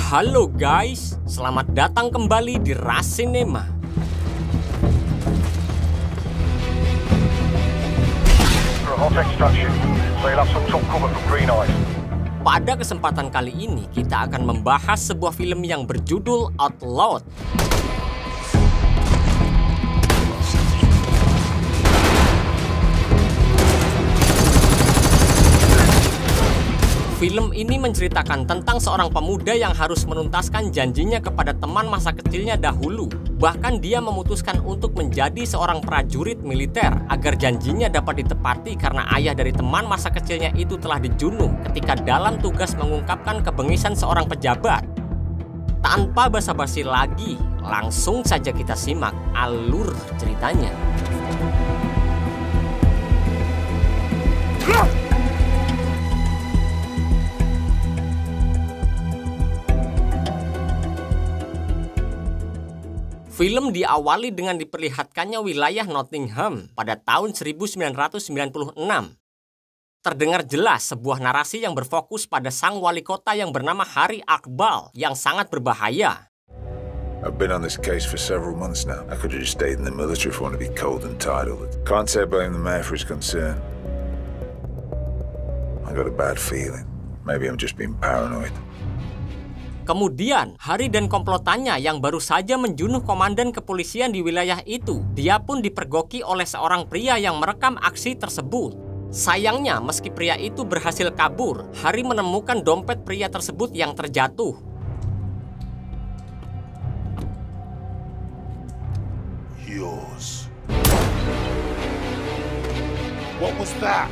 Halo guys, selamat datang kembali di Rush Cinema. Pada kesempatan kali ini kita akan membahas sebuah film yang berjudul Outlawed. Film ini menceritakan tentang seorang pemuda yang harus menuntaskan janjinya kepada teman masa kecilnya dahulu. Bahkan dia memutuskan untuk menjadi seorang prajurit militer agar janjinya dapat ditepati karena ayah dari teman masa kecilnya itu telah dibunuh ketika dalam tugas mengungkapkan kebengisan seorang pejabat. Tanpa basa-basi lagi, langsung saja kita simak alur ceritanya. Film diawali dengan diperlihatkannya wilayah Nottingham pada tahun 1996. Terdengar jelas sebuah narasi yang berfokus pada sang wali kota yang bernama Harry Akbal yang sangat berbahaya. I've been on this case for several months now. I could have just stayed in the military if I want to be cold and tired all the time. Can't say I blame the mayor for his concern. I got a bad feeling. Maybe I'm just being paranoid. Kemudian, Harry dan komplotannya yang baru saja menjunuh komandan kepolisian di wilayah itu, dia pun dipergoki oleh seorang pria yang merekam aksi tersebut. Sayangnya, meski pria itu berhasil kabur, Harry menemukan dompet pria tersebut yang terjatuh. Yours. What was that?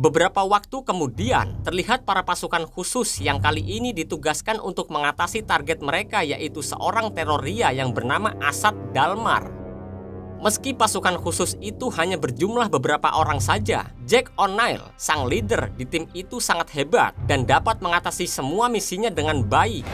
Beberapa waktu kemudian, terlihat para pasukan khusus yang kali ini ditugaskan untuk mengatasi target mereka, yaitu seorang teroria yang bernama Asad Dalmar. Meski pasukan khusus itu hanya berjumlah beberapa orang saja, Jack O'Neill, sang leader di tim itu sangat hebat dan dapat mengatasi semua misinya dengan baik.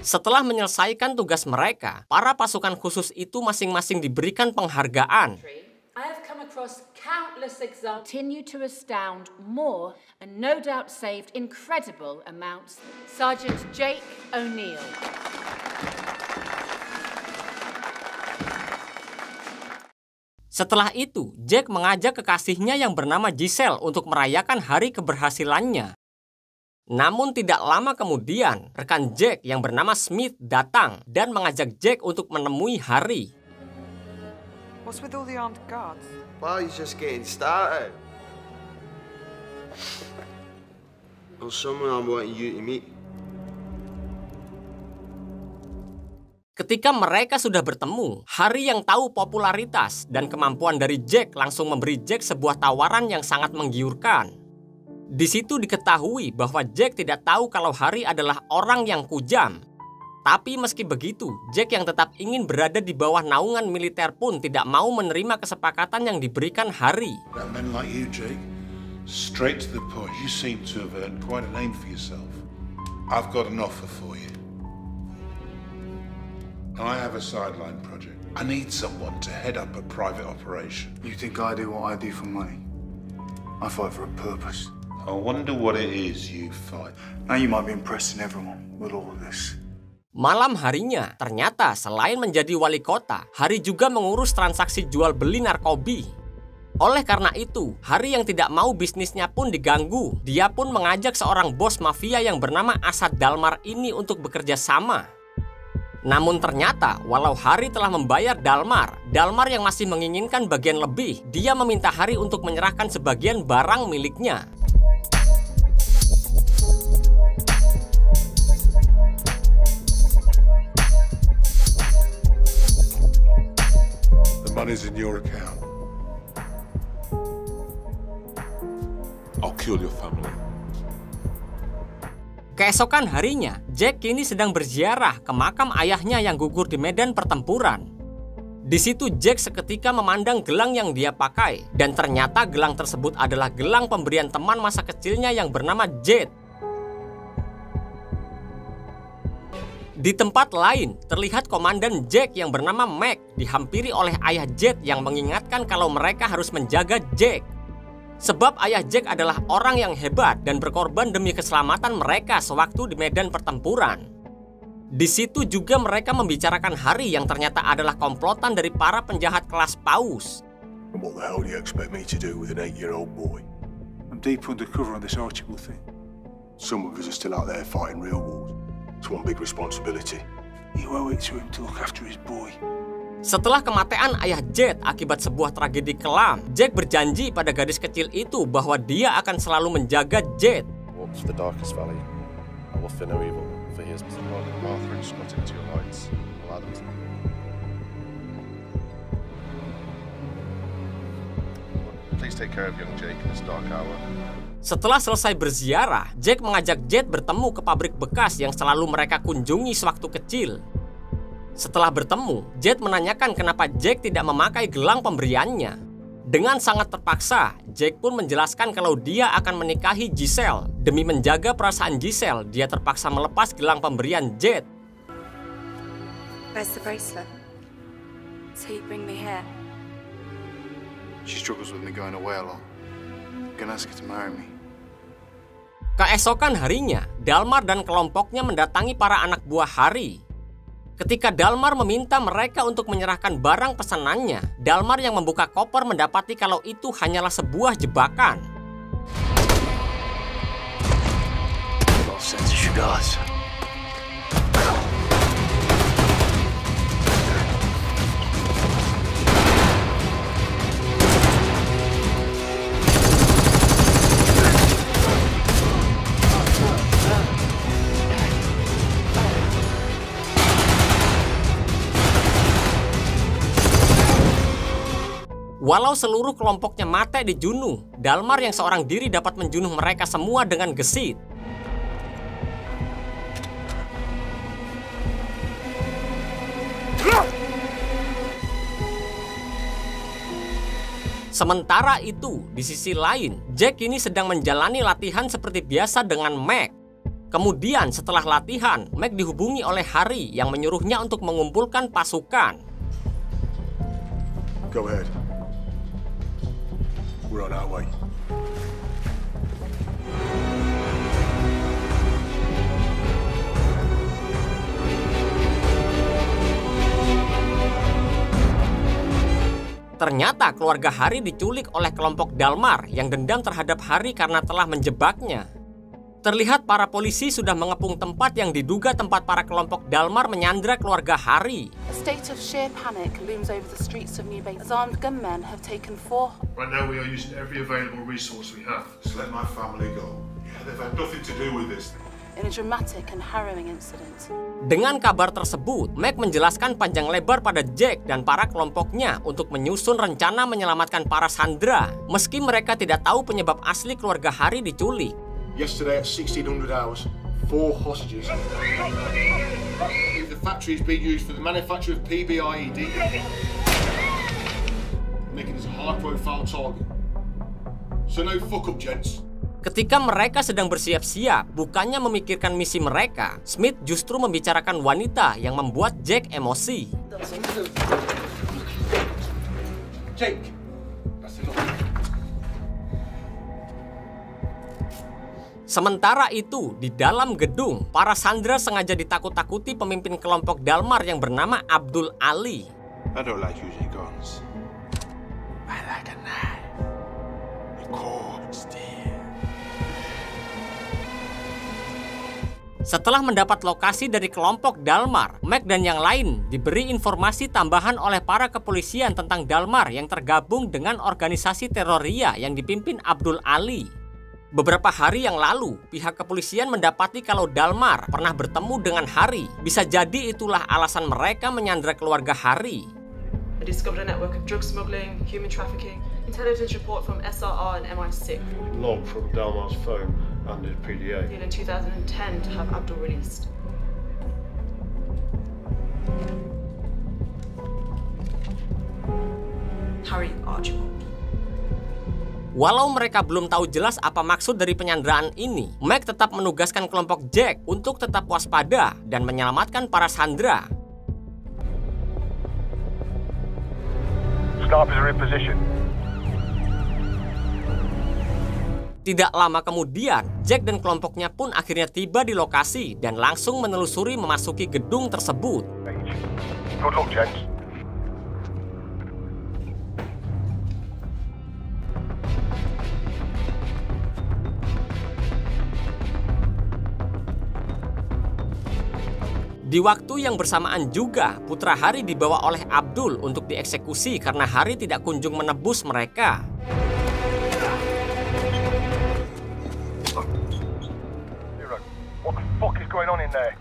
Setelah menyelesaikan tugas mereka, para pasukan khusus itu masing-masing diberikan penghargaan. I have come across countless examples continue to astound more and no doubt saved incredible amounts. Sergeant Jake O'Neill. Setelah itu, Jack mengajak kekasihnya yang bernama Giselle untuk merayakan hari keberhasilannya. Namun tidak lama kemudian, rekan Jack yang bernama Smith datang dan mengajak Jack untuk menemui Harry. What's with all the armed guards? Well, he's just getting started. There's someone I want you to meet. Ketika mereka sudah bertemu, Harry yang tahu popularitas dan kemampuan dari Jack langsung memberi Jack sebuah tawaran yang sangat menggiurkan. Di situ diketahui bahwa Jack tidak tahu kalau Harry adalah orang yang kujam. Tapi meski begitu, Jack yang tetap ingin berada di bawah naungan militer pun tidak mau menerima kesepakatan yang diberikan Harry. That men like you, Jake. Straight to the point. You seem to have earned quite a name for yourself. I've got an offer for you. I have a sideline project. I need someone to head up a private operation. You think I do what I do for money? I fight for a purpose. I wonder what it is you fight. Now you might be impressing everyone with all of this. Malam harinya, ternyata selain menjadi wali kota, Harry juga mengurus transaksi jual beli narkoba. Oleh karena itu, Harry yang tidak mau bisnisnya pun diganggu, dia pun mengajak seorang bos mafia yang bernama Asad Dalmar ini untuk bekerja sama. Namun ternyata, walau Harry telah membayar Dalmar yang masih menginginkan bagian lebih, dia meminta Harry untuk menyerahkan sebagian barang miliknya. The money's in your account. I'll kill your family. Keesokan harinya, Jack kini sedang berziarah ke makam ayahnya yang gugur di medan pertempuran. Di situ Jack seketika memandang gelang yang dia pakai, dan ternyata gelang tersebut adalah gelang pemberian teman masa kecilnya yang bernama Jade. Di tempat lain, terlihat Komandan Jack yang bernama Mac dihampiri oleh ayah Jade yang mengingatkan kalau mereka harus menjaga Jack. Sebab ayah Jack adalah orang yang hebat dan berkorban demi keselamatan mereka sewaktu di medan pertempuran. Di situ juga mereka membicarakan Harry yang ternyata adalah komplotan dari para penjahat kelas paus. What the hell do you expect me to do with an 8-year-old boy? I'm deep undercover on this Archibald thing. Some of us are still out there fighting real wars. It's one big responsibility. You owe it to him to look after his boy. Setelah kematian ayah Jade akibat sebuah tragedi kelam, Jack berjanji pada gadis kecil itu bahwa dia akan selalu menjaga Jade. Walk through the darkest valley. I will fear no evil, for he is with God. Arthur and Scott into your lights. Allow them to... Please take care of young Jake in this dark hour. Setelah selesai berziarah, Jack mengajak Jade bertemu ke pabrik bekas yang selalu mereka kunjungi sewaktu kecil. Setelah bertemu, Jade menanyakan kenapa Jack tidak memakai gelang pemberiannya. Dengan sangat terpaksa, Jack pun menjelaskan kalau dia akan menikahi Giselle. Demi menjaga perasaan Giselle, dia terpaksa melepas gelang pemberian Jade. Where's the bracelet? So you bring me here? She struggles with me going away a lot. I'm gonna ask her to marry me. Keesokan harinya, Dalmar dan kelompoknya mendatangi para anak buah Harry. Ketika Dalmar meminta mereka untuk menyerahkan barang pesanannya, Dalmar yang membuka koper mendapati kalau itu hanyalah sebuah jebakan. Walau seluruh kelompoknya mati di Junuh, Dalmar yang seorang diri dapat menjunuh mereka semua dengan gesit. Sementara itu, di sisi lain, Jack kini sedang menjalani latihan seperti biasa dengan Mac. Kemudian setelah latihan, Mac dihubungi oleh Harry yang menyuruhnya untuk mengumpulkan pasukan. Go ahead. We're on our way. Ternyata keluarga Harry diculik oleh kelompok Dalmar yang dendam terhadap Harry karena telah menjebaknya. Terlihat para polisi sudah mengepung tempat yang diduga tempat para kelompok Dalmar menyandra keluarga Harry. A state of sheer panic looms over the streets of New Bay as armed gunmen have taken 4. Right now we are using every available resource we have. Just let my family go. Yeah, they've had nothing to do with this. In a dramatic and harrowing incident. Dengan kabar tersebut, Mac menjelaskan panjang lebar pada Jack dan para kelompoknya untuk menyusun rencana menyelamatkan para sandera, meski mereka tidak tahu penyebab asli keluarga Harry diculik. Yesterday at 1600 hours, 4 hostages. The factory is being used for the manufacture of PBIED, making this a high-profile target. So no fuck up, gents. Ketika mereka sedang bersiap-siap, bukannya memikirkan misi mereka, Smith justru membicarakan wanita yang membuat Jack emosi. Jake, that's enough. Sementara itu, di dalam gedung, para sandera sengaja ditakut-takuti pemimpin kelompok Dalmar yang bernama Abdul Ali. I don't like using guns. I like a knife. A cold steel. Setelah mendapat lokasi dari kelompok Dalmar, Mac dan yang lain diberi informasi tambahan oleh para kepolisian tentang Dalmar yang tergabung dengan organisasi teroria yang dipimpin Abdul Ali. Beberapa hari yang lalu, pihak kepolisian mendapati kalau Dalmar pernah bertemu dengan Harry. Bisa jadi itulah alasan mereka menyandra keluarga Harry. I discovered a network of drug smuggling, human trafficking, intelligence report from SRR and MI6. Log from Dalmar's phone. under PDA. In 2010 to have Abdul released. Harry Archibald. Walau mereka belum tahu jelas apa maksud dari penyanderaan ini, Meg tetap menugaskan kelompok Jack untuk tetap waspada dan menyelamatkan para sandera. Snipers are in position. Tidak lama kemudian, Jack dan kelompoknya pun akhirnya tiba di lokasi dan langsung menelusuri memasuki gedung tersebut. Good luck, gents. Di waktu yang bersamaan juga, putra Harry dibawa oleh Abdul untuk dieksekusi karena Harry tidak kunjung menebus mereka. What the fuck is going on in there?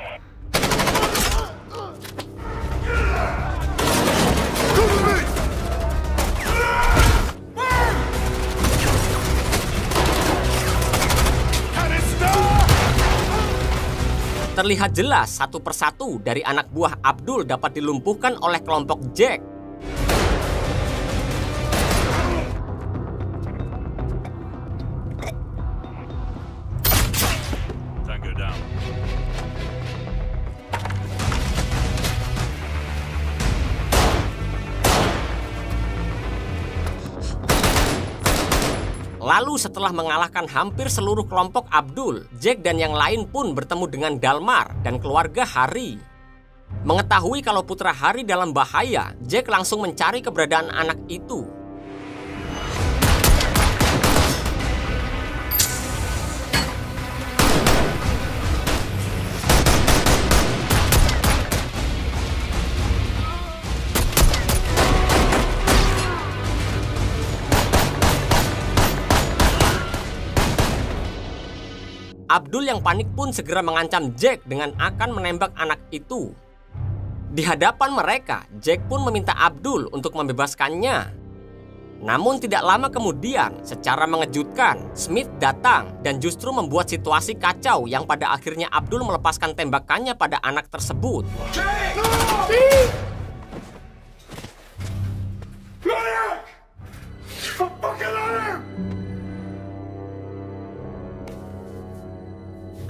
Terlihat jelas satu persatu dari anak buah Abdul dapat dilumpuhkan oleh kelompok Jack. Tango down. Lalu setelah mengalahkan hampir seluruh kelompok Abdul, Jack dan yang lain pun bertemu dengan Dalmar dan keluarga Harry. Mengetahui kalau putra Harry dalam bahaya, Jack langsung mencari keberadaan anak itu. Abdul yang panik pun segera mengancam Jack dengan akan menembak anak itu. Di hadapan mereka, Jack pun meminta Abdul untuk membebaskannya. Namun tidak lama kemudian, secara mengejutkan, Smith datang dan justru membuat situasi kacau yang pada akhirnya Abdul melepaskan tembakannya pada anak tersebut.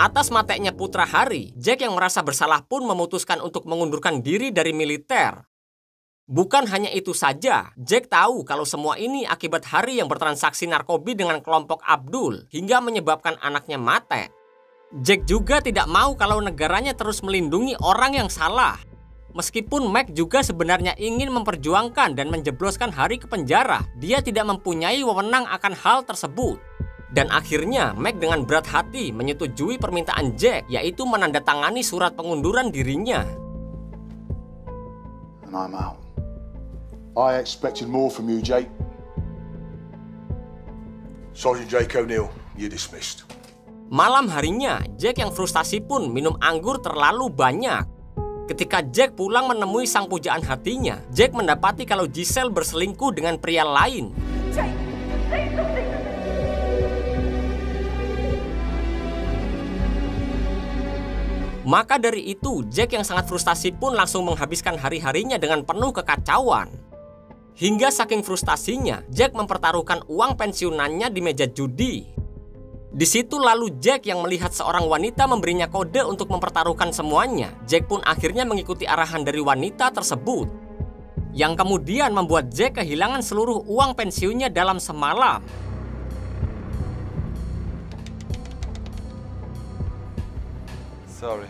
Atas matanya putra Harry, Jack yang merasa bersalah pun memutuskan untuk mengundurkan diri dari militer. Bukan hanya itu saja, Jack tahu kalau semua ini akibat Harry yang bertransaksi narkoba dengan kelompok Abdul hingga menyebabkan anaknya mati. Jack juga tidak mau kalau negaranya terus melindungi orang yang salah. Meskipun Meg juga sebenarnya ingin memperjuangkan dan menjebloskan Harry ke penjara, dia tidak mempunyai wewenang akan hal tersebut. Dan akhirnya, Meg dengan berat hati menyetujui permintaan Jack, yaitu menandatangani surat pengunduran dirinya. And I'm out. I expected more from you, Jake. Sergeant Jake O'Neill, you're dismissed. Malam harinya, Jack yang frustasi pun minum anggur terlalu banyak. Ketika Jack pulang menemui sang pujaan hatinya, Jack mendapati kalau Giselle berselingkuh dengan pria lain. Jake, say something. Maka dari itu, Jack yang sangat frustasi pun langsung menghabiskan hari-harinya dengan penuh kekacauan. Hingga saking frustasinya, Jack mempertaruhkan uang pensiunannya di meja judi. Di situ lalu Jack yang melihat seorang wanita memberinya kode untuk mempertaruhkan semuanya. Jack pun akhirnya mengikuti arahan dari wanita tersebut, yang kemudian membuat Jack kehilangan seluruh uang pensiunnya dalam semalam. Sorry.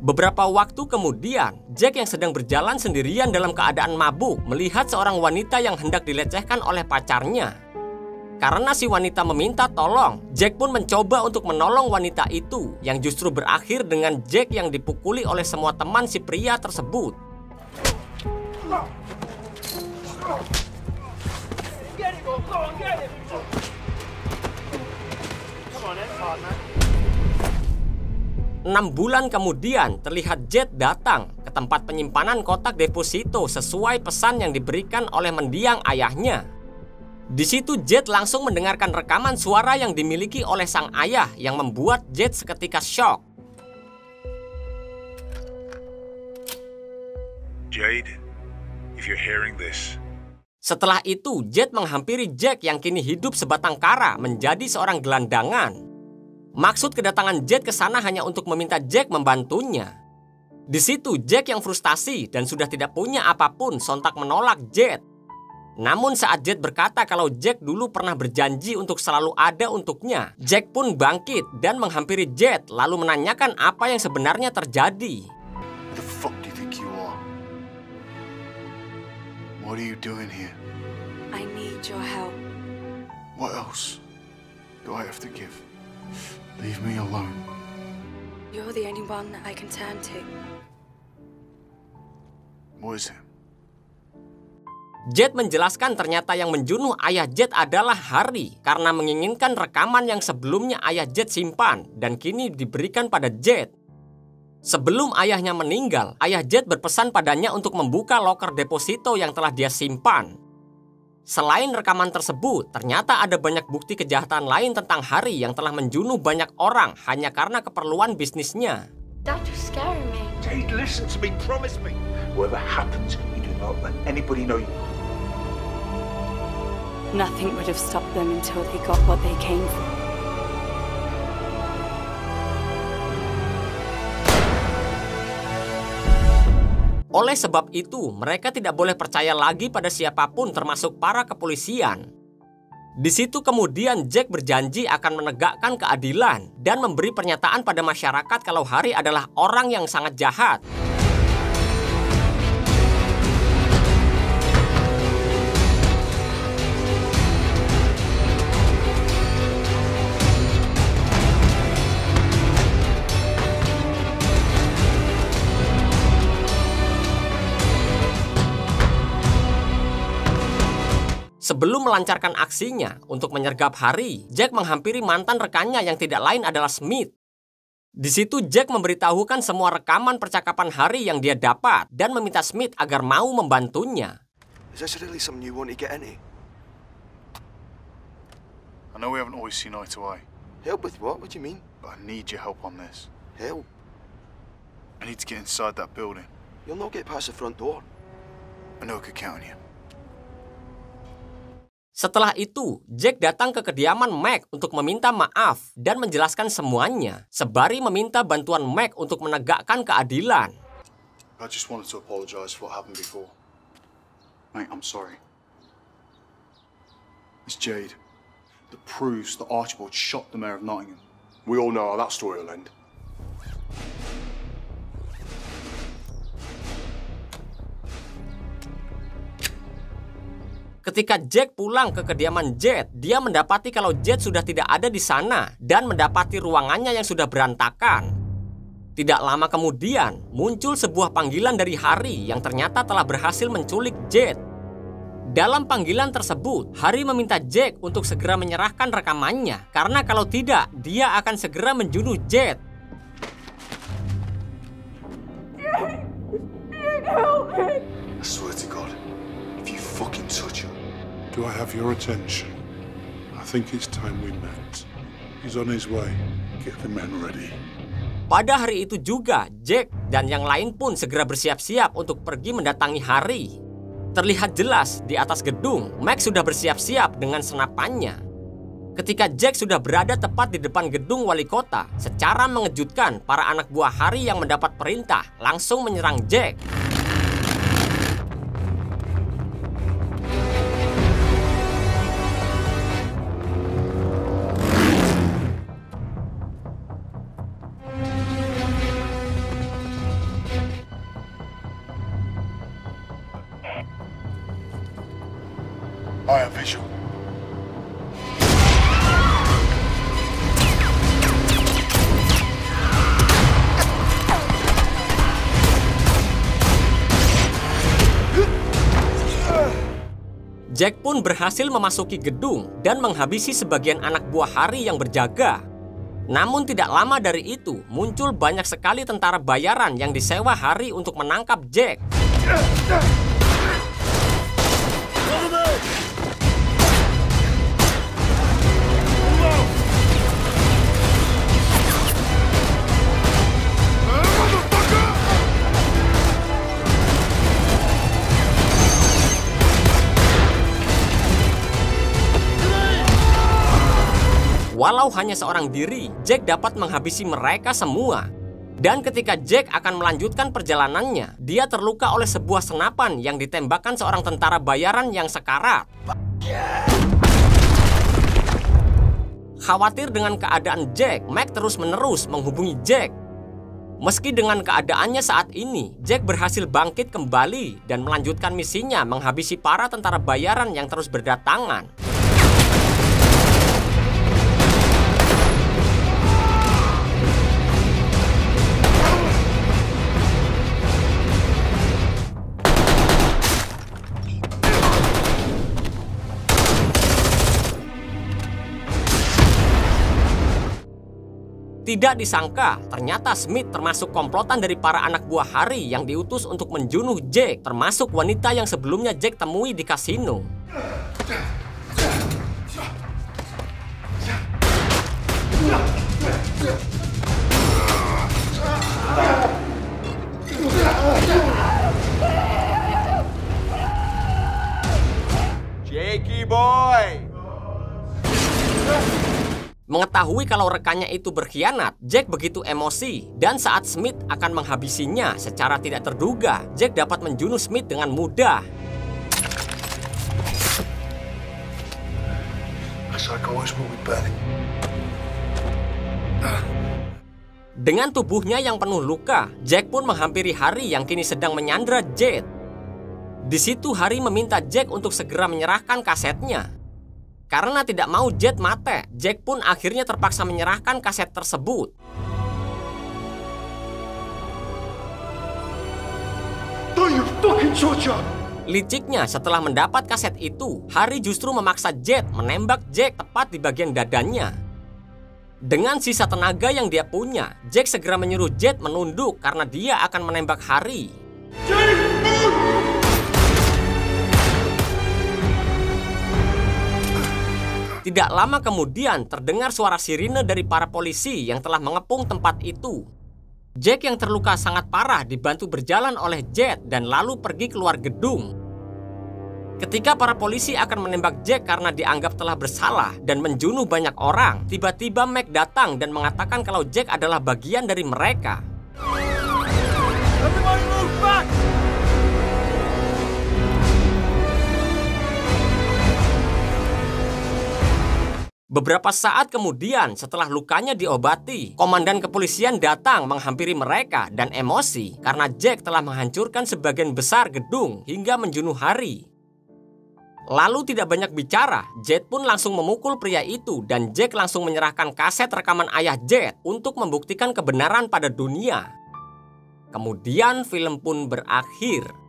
Beberapa waktu kemudian, Jack yang sedang berjalan sendirian dalam keadaan mabuk melihat seorang wanita yang hendak dilecehkan oleh pacarnya. Karena si wanita meminta tolong, Jack pun mencoba untuk menolong wanita itu, yang justru berakhir dengan Jack yang dipukuli oleh semua teman si pria tersebut. Get it, go on, get it. 6 bulan kemudian, terlihat Jet datang ke tempat penyimpanan kotak deposito sesuai pesan yang diberikan oleh mendiang ayahnya. Di situ Jade langsung mendengarkan rekaman suara yang dimiliki oleh sang ayah yang membuat Jade seketika shock. Jade, if you're hearing this. Setelah itu, Jade menghampiri Jack yang kini hidup sebatang kara menjadi seorang gelandangan. Maksud kedatangan Jade ke sana hanya untuk meminta Jack membantunya. Di situ Jack yang frustasi dan sudah tidak punya apapun sontak menolak Jade. Namun saat Jade berkata kalau Jack dulu pernah berjanji untuk selalu ada untuknya, Jack pun bangkit dan menghampiri Jade lalu menanyakan apa yang sebenarnya terjadi. Who the fuck do you think you are? What are you doing here? I need your help. What else do I have to give? Leave me alone. You're the only one that I can turn to. What is it? Jade menjelaskan ternyata yang menjunuh ayah Jade adalah Harry karena menginginkan rekaman yang sebelumnya ayah Jade simpan dan kini diberikan pada Jade. Sebelum ayahnya meninggal, ayah Jade berpesan padanya untuk membuka loker deposito yang telah dia simpan. Selain rekaman tersebut, ternyata ada banyak bukti kejahatan lain tentang Harry yang telah menjunuh banyak orang hanya karena keperluan bisnisnya. That was scaring me. Jade, listen to me, promise me. Whatever happens, you do not let anybody know you. Nothing would have stopped them until they got what they came for. Oleh sebab itu, mereka tidak boleh percaya lagi pada siapapun termasuk para kepolisian. Di situ kemudian Jack berjanji akan menegakkan keadilan dan memberi pernyataan pada masyarakat kalau Harry adalah orang yang sangat jahat. Sebelum melancarkan aksinya untuk menyergap Harry, Jack menghampiri mantan rekannya yang tidak lain adalah Smith. Di situ Jack memberitahukan semua rekaman percakapan Harry yang dia dapat dan meminta Smith agar mau membantunya. Is this really something you want to get into? I know we haven't always seen eye to eye. Help with what? What do you mean? But I need your help on this. Help? I need to get inside that building. You'll not get past the front door. I know I could count on you. Setelah itu, Jack datang ke kediaman Mac untuk meminta maaf dan menjelaskan semuanya, sembari meminta bantuan Mac untuk menegakkan keadilan. I just wanted to apologize for what happened before. Mate, I'm sorry. It's Jade that proves that Archibald shot the mayor of Nottingham. We all know how that story will end. Ketika Jack pulang ke kediaman Jade, dia mendapati kalau Jade sudah tidak ada di sana dan mendapati ruangannya yang sudah berantakan. Tidak lama kemudian, muncul sebuah panggilan dari Harry yang ternyata telah berhasil menculik Jade. Dalam panggilan tersebut, Harry meminta Jack untuk segera menyerahkan rekamannya, karena kalau tidak, dia akan segera menjunuh Jade. I swear to God, if you fucking touch her. Do I have your attention? I think it's time we met. He's on his way. Get the men ready. Pada hari itu juga, Jack dan yang lain pun segera bersiap-siap untuk pergi mendatangi Harry. Terlihat jelas di atas gedung, Mac sudah bersiap-siap dengan senapannya. Ketika Jack sudah berada tepat di depan gedung wali kota, secara mengejutkan para anak buah Harry yang mendapat perintah langsung menyerang Jack. I have visual. Jack pun berhasil memasuki gedung dan menghabisi sebagian anak buah Harry yang berjaga. Namun tidak lama dari itu, muncul banyak sekali tentara bayaran yang disewa Harry untuk menangkap Jack. hanya seorang diri, Jack dapat menghabisi mereka semua. Dan ketika Jack akan melanjutkan perjalanannya, dia terluka oleh sebuah senapan yang ditembakkan seorang tentara bayaran yang sekarat. Khawatir dengan keadaan Jack, Mac terus-menerus menghubungi Jack. Meski dengan keadaannya saat ini, Jack berhasil bangkit kembali dan melanjutkan misinya menghabisi para tentara bayaran yang terus berdatangan. Tidak disangka, ternyata Smith termasuk komplotan dari para anak buah Harry yang diutus untuk menjunuh Jack, termasuk wanita yang sebelumnya Jack temui di kasino. Jakey boy! Mengetahui kalau rekannya itu berkhianat, Jack begitu emosi, dan saat Smith akan menghabisinya secara tidak terduga, Jack dapat menjunuh Smith dengan mudah. Dengan tubuhnya yang penuh luka, Jack pun menghampiri Harry yang kini sedang menyandra Jet. Di situ Harry meminta Jack untuk segera menyerahkan kasetnya. Karena tidak mau Jet mati, Jack pun akhirnya terpaksa menyerahkan kaset tersebut. Liciknya, setelah mendapat kaset itu, Harry justru memaksa Jet menembak Jack tepat di bagian dadanya. Dengan sisa tenaga yang dia punya, Jack segera menyuruh Jet menunduk karena dia akan menembak Harry. Tidak lama kemudian terdengar suara sirine dari para polisi yang telah mengepung tempat itu. Jack yang terluka sangat parah dibantu berjalan oleh Jet dan lalu pergi keluar gedung. Ketika para polisi akan menembak Jack karena dianggap telah bersalah dan menjunuh banyak orang, tiba-tiba Mac datang dan mengatakan kalau Jack adalah bagian dari mereka. Everybody move back! Beberapa saat kemudian, setelah lukanya diobati, komandan kepolisian datang menghampiri mereka dan emosi karena Jack telah menghancurkan sebagian besar gedung hingga menjunuh Harry. Lalu tidak banyak bicara, Jet pun langsung memukul pria itu dan Jack langsung menyerahkan kaset rekaman ayah Jet untuk membuktikan kebenaran pada dunia. Kemudian film pun berakhir.